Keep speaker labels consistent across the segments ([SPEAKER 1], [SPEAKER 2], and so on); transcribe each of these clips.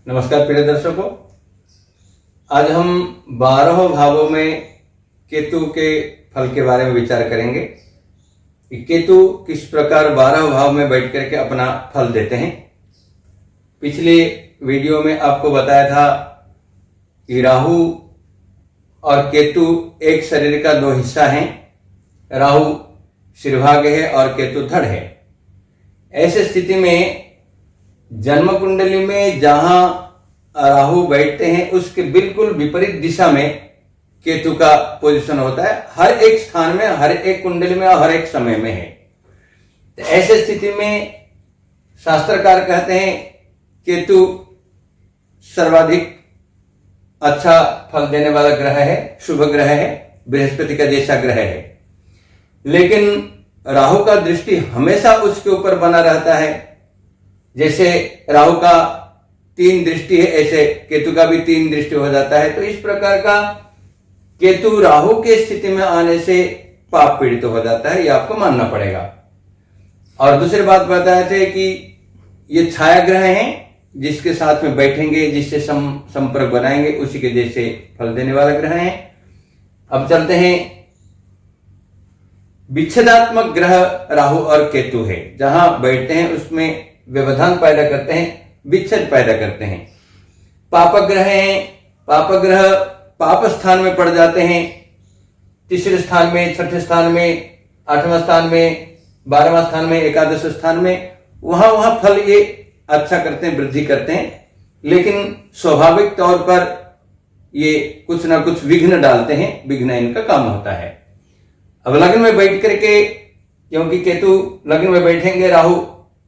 [SPEAKER 1] नमस्कार प्रिय दर्शकों, आज हम 12 भावों में केतु के फल के बारे में विचार करेंगे कि केतु किस प्रकार 12 भाव में बैठ करके अपना फल देते हैं। पिछले वीडियो में आपको बताया था कि राहु और केतु एक शरीर का दो हिस्सा हैं। राहु शीर्षभाग है और केतु धड़ है। ऐसी स्थिति में जन्म कुंडली में जहां राहु बैठते हैं उसके बिल्कुल विपरीत दिशा में केतु का पोजीशन होता है। हर एक स्थान में, हर एक कुंडली में और हर एक समय में है। तो ऐसे स्थिति में शास्त्रकार कहते हैं केतु सर्वाधिक अच्छा फल देने वाला ग्रह है, शुभ ग्रह है, बृहस्पति का जैसा ग्रह है। लेकिन राहु का दृष्टि हमेशा उसके ऊपर बना रहता है। जैसे राहु का 3 दृष्टि है, ऐसे केतु का भी 3 दृष्टि हो जाता है। तो इस प्रकार का केतु राहु के स्थिति में आने से पाप पीड़ित हो जाता है, ये आपको मानना पड़ेगा। और दूसरी बात बताए थे कि ये छाया ग्रह हैं, जिसके साथ में बैठेंगे, जिससे संपर्क बनाएंगे, उसी के जैसे फल देने वाला ग्रह हैं। अब चलते हैं, विच्छेदात्मक ग्रह राहु और केतु है। जहां बैठते हैं उसमें व्यवधान पैदा करते हैं, विच्छेद पैदा करते हैं। पापक ग्रह हैं, पापक ग्रह पाप स्थान में पड़ जाते हैं। तीसरे स्थान में, छठे स्थान में, 8वां स्थान में, 12वां स्थान में, एकादश स्थान में, वहां फल ये अच्छा करते हैं, वृद्धि करते हैं। लेकिन स्वाभाविक तौर पर ये कुछ ना कुछ विघ्न डालते हैं, विघ्न इनका काम होता है। अब लग्न में बैठ करके, क्योंकि केतु लग्न में बैठेंगे, राहु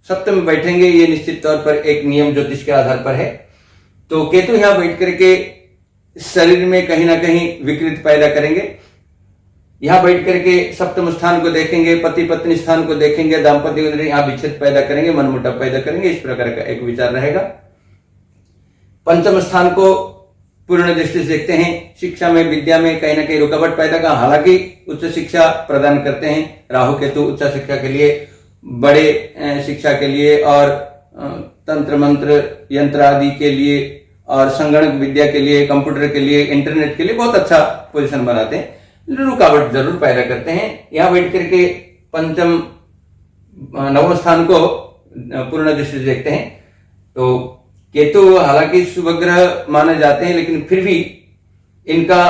[SPEAKER 1] सप्तम में बैठेंगे, ये निश्चित तौर पर एक नियम ज्योतिष के आधार पर है। तो केतु यहां बैठ करके शरीर में कहीं ना कहीं विकृति पैदा करेंगे। यहां बैठ करके सप्तम स्थान को देखेंगे, पति पत्नी स्थान को देखेंगे, दाम्पत्य को यहां विच्छेद पैदा करेंगे, मनमुटाव पैदा करेंगे। इस प्रकार का एक विचार रहेगा। पंचम स्थान को पूर्ण दृष्टि से देखते हैं। शिक्षा में, विद्या में कहीं ना कहीं रुकावट पैदा का, हालांकि उच्च शिक्षा प्रदान करते हैं राहु केतु। उच्च शिक्षा के लिए, बड़े शिक्षा के लिए और तंत्र मंत्र यंत्र आदि के लिए और संगणक विद्या के लिए, कंप्यूटर के लिए, इंटरनेट के लिए बहुत अच्छा पोजीशन बनाते हैं। रुकावट जरूर पैदा करते हैं। यहां बैठ करके पंचम नवम स्थान को पूर्ण दृष्टि से देखते हैं। तो केतु हालांकि शुभ ग्रह माने जाते हैं, लेकिन फिर भी इनका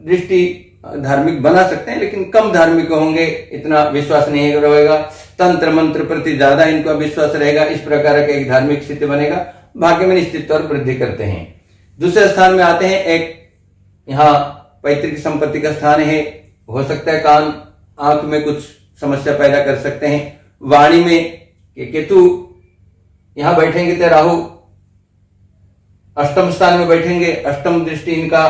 [SPEAKER 1] दृष्टि धार्मिक बना सकते हैं, लेकिन कम धार्मिक होंगे, इतना विश्वास नहीं रहेगा। तंत्र मंत्र प्रति ज्यादा इनका विश्वास रहेगा। इस प्रकार का एक धार्मिक स्थिति बनेगा। भाग्य में निश्चित तौर पर वृद्धि करते हैं। दूसरे स्थान में आते हैं, एक यहाँ पैतृक संपत्ति का स्थान है। हो सकता है कान, आंख में कुछ समस्या पैदा कर सकते हैं। वाणी में केतु यहां बैठेंगे तो राहु अष्टम स्थान में बैठेंगे। अष्टम दृष्टि इनका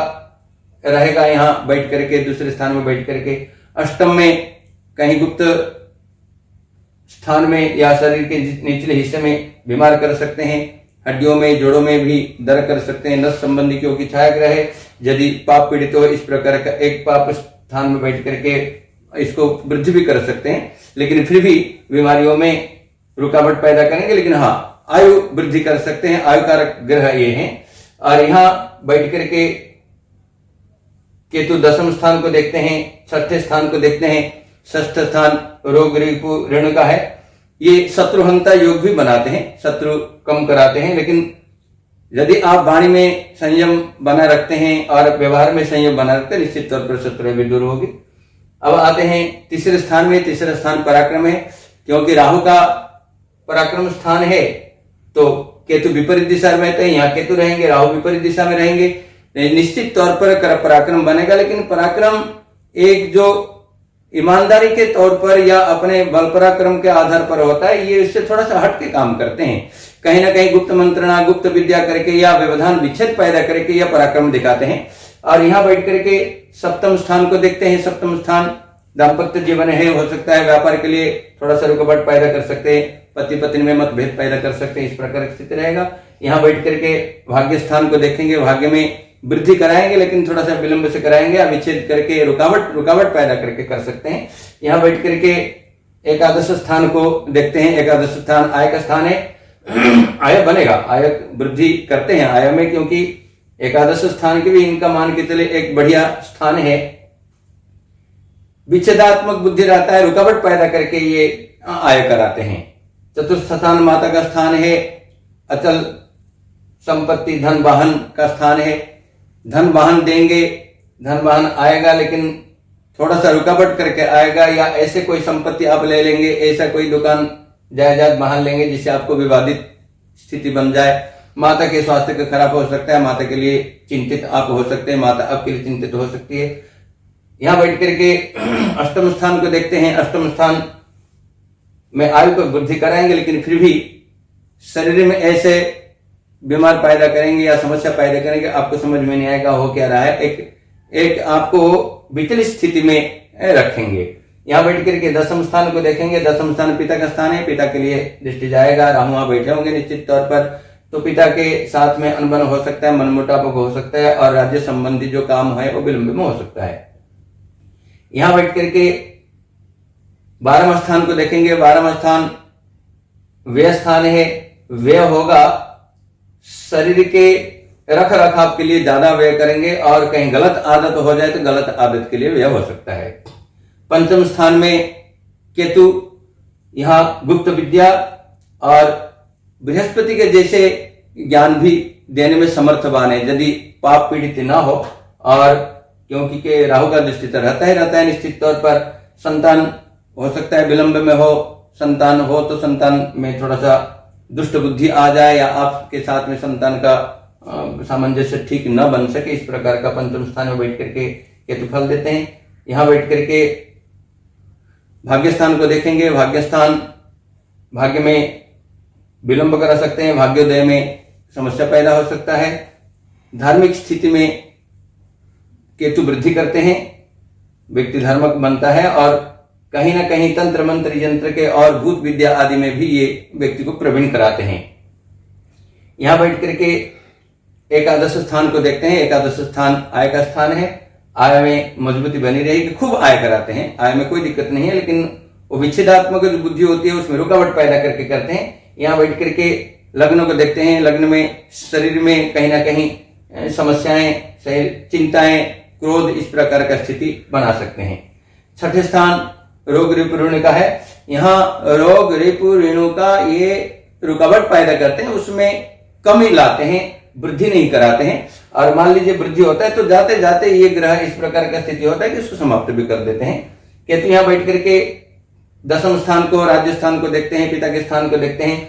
[SPEAKER 1] रहेगा यहां बैठ करके, दूसरे स्थान में बैठ करके। अष्टम में कहीं गुप्त स्थान में या शरीर के निचले हिस्से में बीमार कर सकते हैं। हड्डियों में, जोड़ों में भी दर्द कर सकते हैं। नस संबंधी, क्योंकि छाया ग्रह है, यदि पाप पीड़ित हो, इस प्रकार का एक पाप स्थान में बैठ करके इसको वृद्धि भी कर सकते हैं। लेकिन फिर भी बीमारियों में रुकावट पैदा करेंगे। लेकिन हाँ, आयु वृद्धि कर सकते हैं। आयु कारक ग्रह ये हैं। और यहां बैठ करके केतु दसम स्थान को देखते हैं, छठे स्थान को देखते हैं। षष्ठ स्थान रोग रिपु ऋण का है। ये शत्रुहंता योग भी बनाते हैं, शत्रु कम कराते हैं। लेकिन यदि आप वाणी में संयम बना रखते हैं और व्यवहार में संयम बना रखते हैं, निश्चित तौर पर शत्रु भी दूर होगी। अब आते हैं तीसरे स्थान में। तीसरा स्थान पराक्रम है। क्योंकि राहु का पराक्रम स्थान है, तो केतु विपरीत दिशा में रहते हैं। यहाँ केतु रहेंगे, राहु विपरीत दिशा में रहेंगे। निश्चित तौर पर पराक्रम बनेगा। लेकिन पराक्रम एक जो ईमानदारी के तौर पर या अपने बल पराक्रम के आधार पर होता है, ये इससे थोड़ा सा हट के काम करते हैं। कहीं ना कहीं गुप्त मंत्रणा, गुप्त विद्या करके या व्यवधान विच्छेद पैदा करके या पराक्रम दिखाते हैं। और यहां बैठ करके सप्तम स्थान को देखते हैं। सप्तम स्थान दाम्पत्य जीवन है, हो सकता है व्यापार के लिए थोड़ा सा रुकावट पैदा कर सकते हैं, पति पत्नी में मतभेद पैदा कर सकते हैं। इस प्रकार की स्थिति रहेगा। यहां बैठ करके भाग्य स्थान को देखेंगे, भाग्य में वृद्धि कराएंगे, लेकिन थोड़ा सा विलंब से कराएंगे या विच्छेद करके रुकावट पैदा करके कर सकते हैं। यहां बैठ करके एकादश स्थान को देखते हैं। एकादश स्थान आय का स्थान है। आय बनेगा, आय वृद्धि करते हैं आय में, क्योंकि एकादश स्थान के भी इनका मान के चले एक बढ़िया स्थान है। विच्छेदात्मक बुद्धि रहता है, रुकावट पैदा करके ये आय कराते हैं। चतुर्थ स्थान माता का स्थान है, अचल संपत्ति धन वाहन का स्थान है। धन वाहन देंगे, धन वाहन आएगा, लेकिन थोड़ा सा रुकावट करके आएगा, या ऐसे कोई संपत्ति आप ले लेंगे, ऐसा कोई दुकान जायदाद वाहन लेंगे जिससे आपको विवादित स्थिति बन जाए। माता के स्वास्थ्य का खराब हो सकता है, माता के लिए चिंतित आप हो सकते हैं, माता आपके लिए चिंतित हो सकती है। यहां बैठ करके अष्टम स्थान को देखते हैं। अष्टम स्थान में आयु को वृद्धि कराएंगे, लेकिन फिर भी शरीर में ऐसे बीमार पैदा करेंगे या समस्या पैदा करेंगे, आपको समझ में नहीं आएगा हो क्या रहा है। एक आपको विचलित स्थिति में रखेंगे। यहां बैठ करके दसम स्थान को देखेंगे। दसम स्थान पिता का स्थान है, पिता के लिए दृष्टि जाएगा। राहु वहां बैठे होंगे निश्चित तौर पर, तो पिता के साथ में अनबन हो सकता है, मनमुटाव हो सकता है, और राज्य संबंधी जो काम है वो विलंब में हो सकता है। यहां बैठ करके 12वां स्थान को देखेंगे। 12वां स्थान व्यय स्थान है। व्यय होगा, शरीर के रख रखाव के लिए ज्यादा व्यय करेंगे, और कहीं गलत आदत हो जाए तो गलत आदत के लिए व्यय हो सकता है। पंचम स्थान में केतु, यहां गुप्त विद्या और बृहस्पति के जैसे ज्ञान भी देने में समर्थवान है, यदि पाप पीड़ित ना हो। और क्योंकि के राहु का दृष्टि तो रहता है निश्चित तौर पर। संतान हो सकता है विलंब में हो, संतान हो तो संतान में थोड़ा सा दुष्ट बुद्धि आ जाए, या आपके साथ में संतान का सामंजस्य ठीक न बन सके, इस प्रकार का पंचम स्थान में बैठ करके केतु फल देते हैं। यहां बैठ करके भाग्य स्थान को देखेंगे। भाग्य स्थान भाग्य में विलंब करा सकते हैं, भाग्योदय में समस्या पैदा हो सकता है। धार्मिक स्थिति में केतु वृद्धि करते हैं, व्यक्ति धार्मिक बनता है, और कहीं ना कहीं तंत्र मंत्र यंत्र के और भूत विद्या आदि में भी ये व्यक्ति को प्रवीण कराते हैं। यहां बैठ करके एकादश स्थान को देखते हैं। एकादश स्थान आय का स्थान है। आय में मजबूती बनी रहेगी, खूब आय कराते हैं, आय में कोई दिक्कत नहीं है, लेकिन वो विच्छेदात्मक जो बुद्धि होती है उसमें रुकावट पैदा करके करते हैं। यहां बैठ करके लग्न को देखते हैं। लग्न में शरीर में कहीं ना कहीं समस्याएं, चिंताएं, क्रोध, इस प्रकार का स्थिति बना सकते हैं। छठे स्थान रोग रिपु ऋण का है। यहाँ रोग रिपु ऋणों का ये रुकावट पैदा करते हैं, उसमें कमी लाते हैं, वृद्धि नहीं कराते हैं। और मान लीजिए वृद्धि होता है तो जाते जाते ये ग्रह इस प्रकार का स्थिति होता है कि उसको समाप्त भी कर देते हैं। केतु यहाँ बैठ करके दसम स्थान को, राज्य स्थान को देखते हैं, पिता के स्थान को देखते हैं।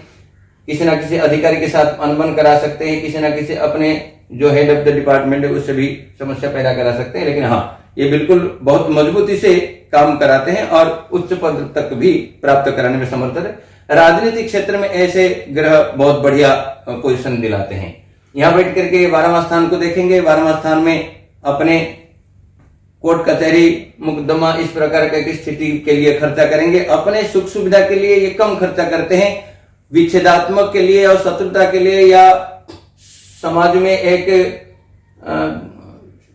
[SPEAKER 1] किसी ना किसी अधिकारी के साथ अनबन करा सकते हैं, किसी ना किसी अपने जो हेड ऑफ द डिपार्टमेंट है उससे भी समस्या पैदा करा सकते हैं। लेकिन हाँ, ये बिल्कुल बहुत मजबूती से काम कराते हैं और उच्च पद तक भी प्राप्त कराने में समर्थ है। राजनीतिक क्षेत्र में ऐसे ग्रह बहुत बढ़िया पोजीशन दिलाते हैं। यहां बैठ करके 12वां स्थान को देखेंगे। 12वां स्थान में अपने कोर्ट कचहरी मुकदमा इस प्रकार की स्थिति के लिए खर्चा करेंगे। अपने सुख सुविधा के लिए ये कम खर्चा करते हैं, विच्छेदात्मक के लिए और शत्रुता के लिए या समाज में एक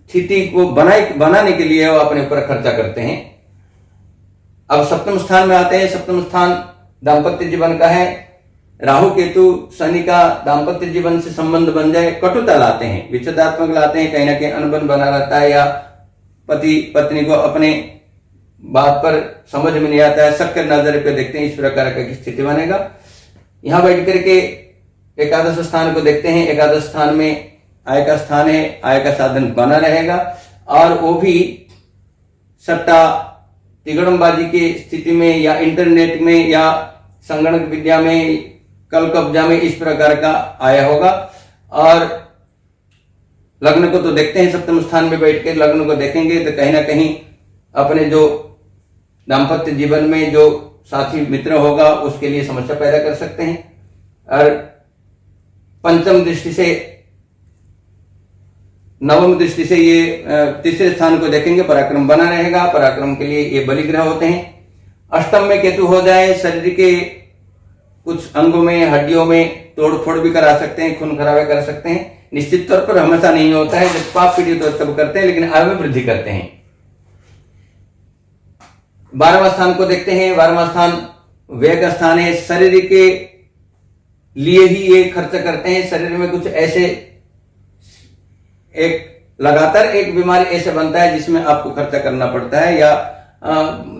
[SPEAKER 1] स्थिति को बनाने के लिए वो अपने ऊपर खर्चा करते हैं। अब सप्तम स्थान में आते हैं। सप्तम स्थान दाम्पत्य जीवन का है। राहु केतु शनि का दाम्पत्य जीवन से संबंध बन जाए, कटुता लाते हैं, विच्छेदात्मक लाते हैं, कहीं ना कहीं अनबन बना रहता है, या पति पत्नी को अपने बात पर समझ में नहीं आता है, शक के नजर पे देखते हैं, इस प्रकार की स्थिति बनेगा। यहां बैठ करके एकादश स्थान को देखते हैं। एकादश स्थान में आय का स्थान है, आय का साधन बना रहेगा, और वो भी सट्टा तिगड़मबाजी की स्थिति में या इंटरनेट में या संगणक विद्या में, कल कब्जा में, इस प्रकार का आय होगा। और लग्न को तो देखते हैं, सप्तम स्थान में बैठ के लग्न को देखेंगे तो कहीं ना कहीं अपने जो दाम्पत्य जीवन में जो साथी मित्र होगा उसके लिए समस्या पैदा कर सकते हैं। और पंचम दृष्टि से, नवम दृष्टि से ये तीसरे स्थान को देखेंगे, पराक्रम बना रहेगा, पराक्रम के लिए ये बलि ग्रह होते हैं। अष्टम में केतु हो जाए, शरीर के कुछ अंगों में, हड्डियों में तोड़ फोड़ भी करा सकते हैं, खून खराबे कर सकते हैं। निश्चित तौर पर हमेशा नहीं होता है, जब पाप पीड़ित हो तब करते हैं, लेकिन आय में वृद्धि करते हैं। 12वां स्थान को देखते हैं। 12वां स्थान व्यय का स्थान है। शरीर के लिए ही ये खर्च करते हैं। शरीर में कुछ ऐसे एक लगातार एक बीमारी ऐसे बनता है जिसमें आपको खर्चा करना पड़ता है, या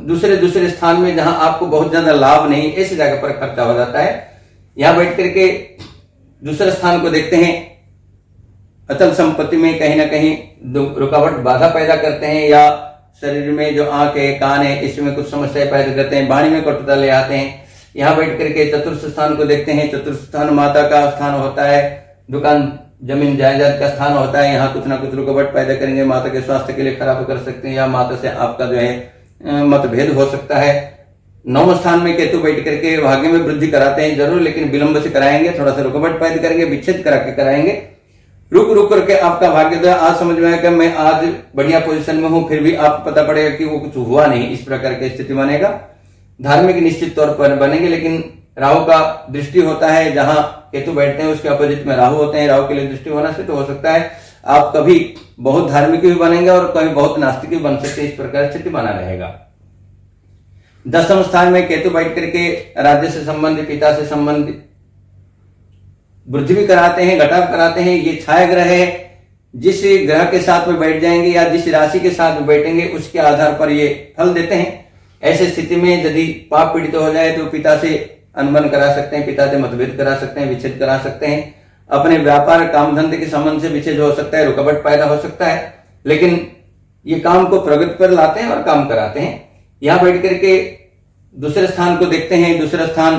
[SPEAKER 1] दूसरे स्थान में जहां आपको बहुत ज्यादा लाभ नहीं, ऐसी जगह पर खर्चा हो जाता है। यहां बैठ करके दूसरे स्थान को देखते हैं, अचल संपत्ति में कहीं ना कहीं रुकावट बाधा पैदा करते हैं, या शरीर में जो आंख है कान है इसमें कुछ समस्याएं पैदा करते हैं, वाणी में कटुता ले आते हैं। यहाँ बैठ करके चतुर्थ स्थान को देखते हैं, चतुर्थ स्थान माता का स्थान होता है, दुकान जमीन जायदाद का स्थान होता है। यहाँ कुछ ना कुछ रुकावट पैदा करेंगे, माता के स्वास्थ्य के लिए खराब कर सकते हैं, या माता से आपका जो है मतभेद हो सकता है। नौवें स्थान में केतु बैठ करके भाग्य में वृद्धि कराते हैं जरूर, लेकिन विलंब से कराएंगे, थोड़ा सा रुकावट पैदा करेंगे, विच्छेद करा के कराएंगे। रुक करके आपका भाग्य जो है आज समझ में आया कि मैं आज बढ़िया पोजीशन में हूं, फिर भी आपको पता पड़ेगा कि वो कुछ हुआ नहीं, इस प्रकार की स्थिति बनेगा। धार्मिक निश्चित तौर पर बनेंगे, लेकिन राहु का दृष्टि होता है, जहां केतु बैठते हैं उसके अपोजिट में राहु होते हैं। राहु के लिए दृष्टि होने से तो हो सकता है आप कभी बहुत धार्मिक भी बनेंगे और कभी बहुत नास्तिक भी बन सकते हैं, इस प्रकार स्थिति बना रहेगा। 10वें स्थान में केतु बैठ करके राज्य से संबंधित, पिता से संबंधित वृद्धि भी कराते हैं, घटाव कराते हैं। ये छाया ग्रह है, जिस ग्रह के साथ में बैठ जाएंगे या जिस राशि के साथ में बैठेंगे उसके आधार पर ये फल देते हैं। ऐसे स्थिति में यदि पाप पीड़ित हो जाए तो पिता से अनबन करा सकते हैं, पिता से मतभेद करा सकते हैं, विच्छेद करा सकते हैं। अपने व्यापार काम धंधे के संबंध से विच्छेद हो सकता है, रुकावट पैदा हो सकता है, लेकिन ये काम को प्रगति पर लाते हैं और काम कराते हैं। यहां बैठ करके दूसरे स्थान को देखते हैं। दूसरा स्थान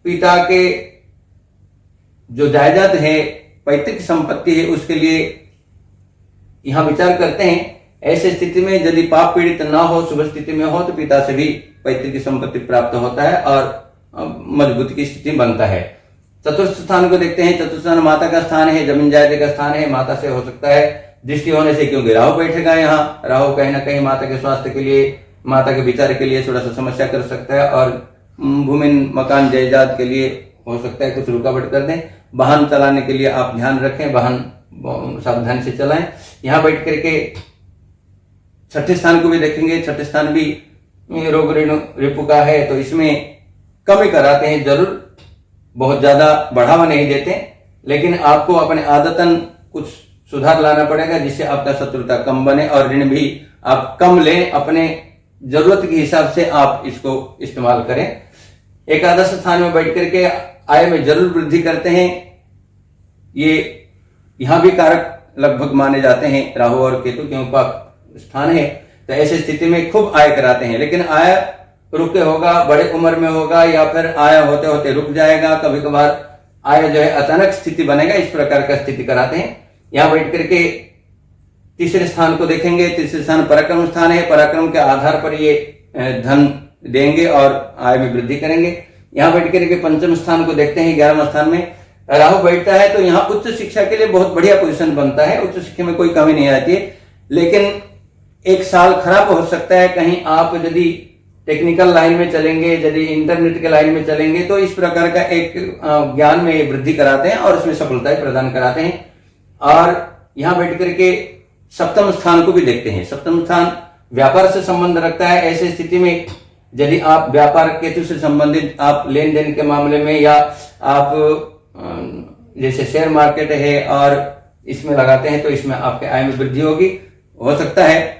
[SPEAKER 1] पिता के जो जायदाद है, पैतृक संपत्ति है, उसके लिए यहां विचार करते हैं। ऐसे स्थिति में यदि पाप पीड़ित ना हो, शुभ स्थिति में हो, तो पिता से भी पैतृक संपत्ति प्राप्त होता है और मजबूती की स्थिति बनता है। चतुर्थ स्थान को देखते हैं। चतुर्थ स्थान माता का स्थान है, जमीन जायदाद का स्थान है। माता से हो सकता है दृष्टि होने से, क्योंकि राहु बैठेगा यहाँ, राहु कहीं ना कहीं माता के स्वास्थ्य के लिए, माता के विचार के लिए थोड़ा सा समस्या कर सकता है, और भूमि मकान जायदाद के लिए हो सकता है कुछ रुकावट कर दें। वाहन चलाने के लिए आप ध्यान रखें, वाहन सावधानी से चलाएं। यहां बैठ करके छठे स्थान को भी देखेंगे। छठे स्थान भी रोग रिपु का है, तो इसमें कमी कराते हैं जरूर, बहुत ज्यादा बढ़ावा नहीं देते, लेकिन आपको अपने आदतन कुछ सुधार लाना पड़ेगा जिससे आपका शत्रुता कम बने और ऋण भी आप कम लें, अपने जरूरत के हिसाब से आप इसको इस्तेमाल करें। एकादश स्थान में बैठ करके आय में जरूर वृद्धि करते हैं। ये यहां भी कारक लगभग माने जाते हैं राहु और केतु, क्योंकि स्थान है, तो ऐसी स्थिति में खूब आय कराते हैं, लेकिन आय रुके होगा, बड़े उम्र में होगा, या फिर आय होते होते रुक जाएगा। कभी कभार आय जो है अचानक स्थिति बनेगा, इस प्रकार का स्थिति कराते हैं। यहां बैठ करके तीसरे स्थान को देखेंगे। तीसरे स्थान पराक्रम स्थान है, पराक्रम के आधार पर ये धन देंगे और आय में वृद्धि करेंगे। यहां बैठ करके पंचम स्थान को देखते हैं। 11वें स्थान में राहु बैठता है, तो यहाँ उच्च शिक्षा के लिए बहुत बढ़िया पोजीशन बनता है, उच्च शिक्षा में कोई कमी नहीं आती है, लेकिन एक साल खराब हो सकता है। कहीं आप यदि टेक्निकल लाइन में चलेंगे, यदि इंटरनेट के लाइन में चलेंगे, तो इस प्रकार का एक ज्ञान में वृद्धि कराते हैं और उसमें सफलताएं प्रदान कराते हैं। और यहां बैठ करके सप्तम स्थान को भी देखते हैं। सप्तम स्थान व्यापार से संबंध रखता है। ऐसी स्थिति में यदि आप व्यापार केतु से संबंधित आप लेन देन के मामले में, या आप जैसे शेयर मार्केट है और इसमें लगाते हैं, तो इसमें आपके आय में वृद्धि होगी। हो सकता है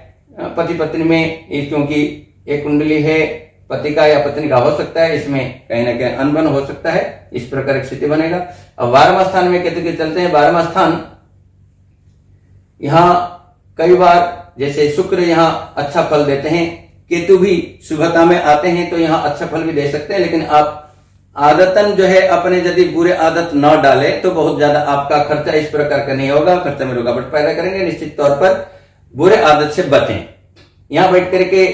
[SPEAKER 1] पति पत्नी में, क्योंकि एक कुंडली है, पति का या पत्नी का हो सकता है, इसमें कहीं ना कहीं अनबन हो सकता है, इस प्रकार की स्थिति बनेगा। अब 12वां स्थान में केतु के चलते हैं। 12वां स्थान यहां कई बार जैसे शुक्र यहां अच्छा फल देते हैं, केतु भी शुभता में आते हैं, तो यहां अच्छा फल भी दे सकते हैं, लेकिन आप आदतन जो है अपने यदि बुरे आदत न डाले तो बहुत ज्यादा आपका खर्चा इस प्रकार का नहीं होगा, खर्चा में रुकावट पैदा करेंगे। निश्चित तौर पर बुरे आदत से बचें। यहां बैठ करके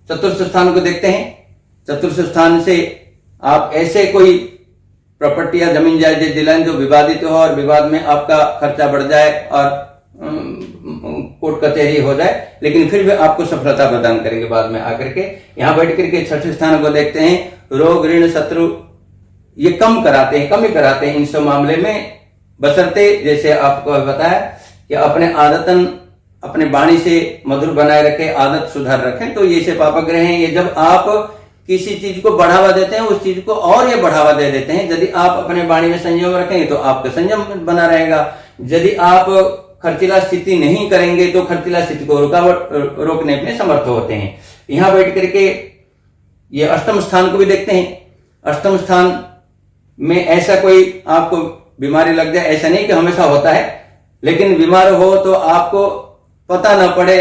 [SPEAKER 1] चतुर्थ स्थान को देखते हैं। चतुर्थ स्थान से आप ऐसे कोई प्रॉपर्टी या जमीन जायदाद दिलाएं जो विवादित हो और विवाद में आपका खर्चा बढ़ जाए और कोर्ट कचहरी हो जाए, लेकिन फिर भी आपको सफलता प्रदान करेंगे बाद में आकर के। यहां बैठ करके छठे स्थान को देखते हैं। रोग ऋण शत्रु ये कम कराते हैं, कमी कराते हैं इन सब मामले में, बशर्ते जैसे आपको बताया कि अपने आदतन अपने वाणी से मधुर बनाए रखें, आदत सुधार रखें। तो ये से पापग्रह हैं, ये जब आप किसी चीज को बढ़ावा देते हैं उस चीज को और ये बढ़ावा दे देते हैं। यदि आप अपने वाणी में संयम रखेंगे तो आपका संयम बना रहेगा। यदि आप खर्चीला स्थिति नहीं करेंगे तो खर्चीला स्थिति को रोकने में समर्थ होते हैं। यहां बैठ करके ये अष्टम स्थान को भी देखते हैं। अष्टम स्थान में ऐसा कोई आपको बीमारी लग जाए ऐसा नहीं कि हमेशा होता है, लेकिन बीमार हो तो आपको पता ना पड़े,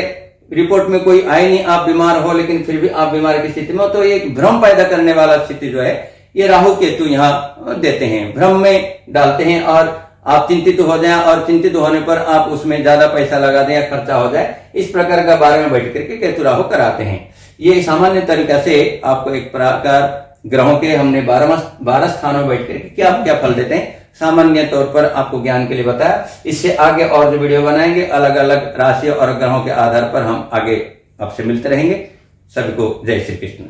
[SPEAKER 1] रिपोर्ट में कोई आए नहीं आप बीमार हो, लेकिन फिर भी आप बीमार की स्थिति में हो, तो एक भ्रम पैदा करने वाला स्थिति जो है ये राहु केतु यहाँ देते हैं, भ्रम में डालते हैं और आप चिंतित हो जाएं और चिंतित होने पर आप उसमें ज्यादा पैसा लगा दें या खर्चा हो जाए, इस प्रकार का बारे में बैठ करके केतु राहु कराते हैं। ये सामान्य तरीका से आपको एक प्रकार ग्रहों के हमने 12 स्थानों में बैठ करके क्या क्या फल देते हैं सामान्य तौर पर आपको ज्ञान के लिए बताया। इससे आगे और जो वीडियो बनाएंगे अलग अलग राशियों और ग्रहों के आधार पर हम आगे आपसे मिलते रहेंगे। सभी को जय श्री कृष्ण।